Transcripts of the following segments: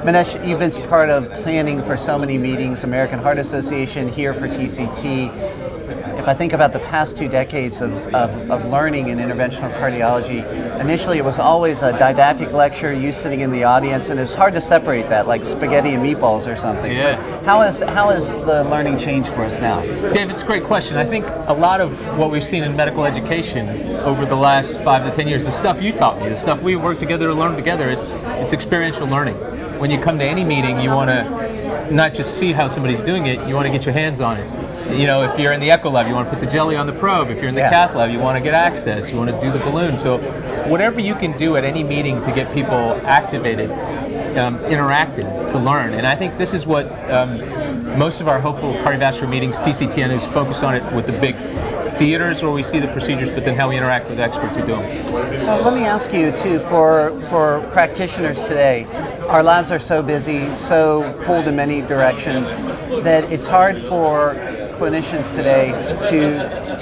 Manesh, you've been part of planning for so many meetings, American Heart Association, here for TCT. If I think about the past 2 decades of learning in interventional cardiology, initially it was always a didactic lecture, you sitting in the audience, and it's hard to separate that, like spaghetti and meatballs or something. Yeah. But how has the learning changed for us now? Dave, it's a great question. I think a lot of what we've seen in medical education over the last 5 to 10 years, the stuff you taught me, the stuff we work together to learn together, it's experiential learning. When you come to any meeting, you want to not just see how somebody's doing it, you want to get your hands on it. You know, if you're in the echo lab, you want to put the jelly on the probe. If you're in the cath lab, you want to get access. You want to do the balloon. So whatever you can do at any meeting to get people activated, interactive, to learn. And I think this is what most of our hopeful cardiovascular meetings, TCTN, is focused on it with the big theaters where we see the procedures, but then how we interact with experts who do them. So let me ask you too, for practitioners today, our labs are so busy, so pulled in many directions, that it's hard for clinicians today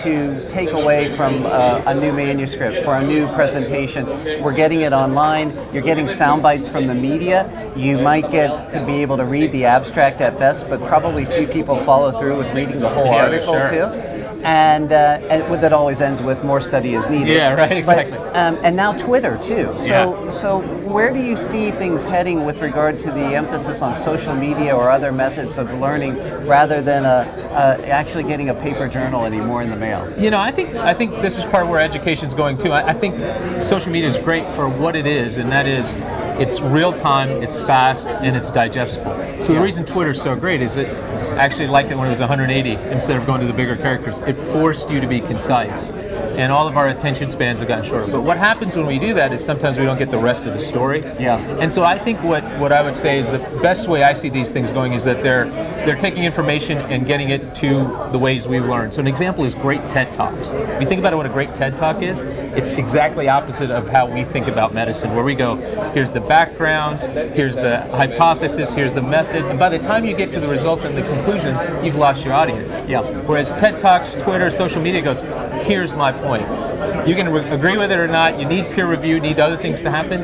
to take away from a new manuscript, for a new presentation. We're getting it online, you're getting sound bites from the media, you might get to be able to read the abstract at best, but probably few people follow through with reading the whole article too. And that always ends with more study is needed. Yeah, right, exactly. But, and now Twitter too. So where do you see things heading with regard to the emphasis on social media or other methods of learning, rather than actually getting a paper journal anymore in the mail? You know, I think this is part of where education's going too. I think social media is great for what it is, and that is, it's real time, it's fast, and it's digestible. So the reason Twitter's so great is it actually liked it when it was 180 instead of going to the bigger characters. It forced you to be concise, and all of our attention spans have gotten shorter. But what happens when we do that is sometimes we don't get the rest of the story. Yeah. And so I think what I would say is the best way I see these things going is that they're taking information and getting it to the ways we learn. So an example is great TED Talks. If you think about what a great TED Talk is, it's exactly opposite of how we think about medicine, where we go, here's the background, here's the hypothesis, here's the method, and by the time you get to the results and the conclusion, you've lost your audience. Yeah. Whereas TED Talks, Twitter, social media goes, here's my point. You can agree with it or not, you need peer review, need other things to happen,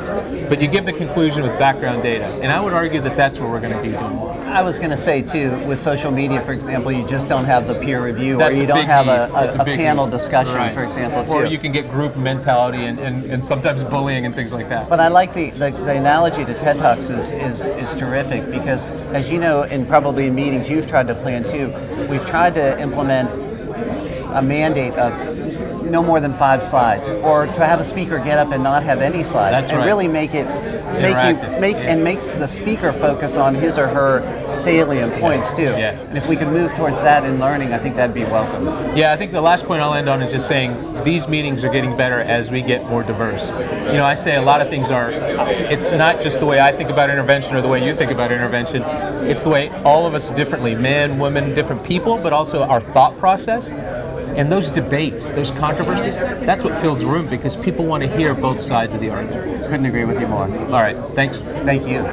but you give the conclusion with background data. And I would argue that that's what we're going to be doing. I was going to say too, with social media, for example, you just don't have the peer review, that's or you don't have a panel need. discussion, Right. for example, too. Or you can get group mentality and sometimes bullying and things like that. But I like the analogy to TED Talks is terrific, because as you know, in probably meetings you've tried to plan too, we've tried to implement a mandate of no more than 5 slides, or to have a speaker get up and not have any slides. That's and right. really makes the speaker focus on his or her salient points too. Yeah. And if we can move towards that in learning, I think that'd be welcome. Yeah, I think the last point I'll end on is just saying these meetings are getting better as we get more diverse. You know, I say a lot of things it's not just the way I think about intervention or the way you think about intervention, it's the way all of us differently, men, women, different people, but also our thought process. And those debates, those controversies, that's what fills the room, because people want to hear both sides of the argument. Couldn't agree with you more. All right, thanks. Thank you.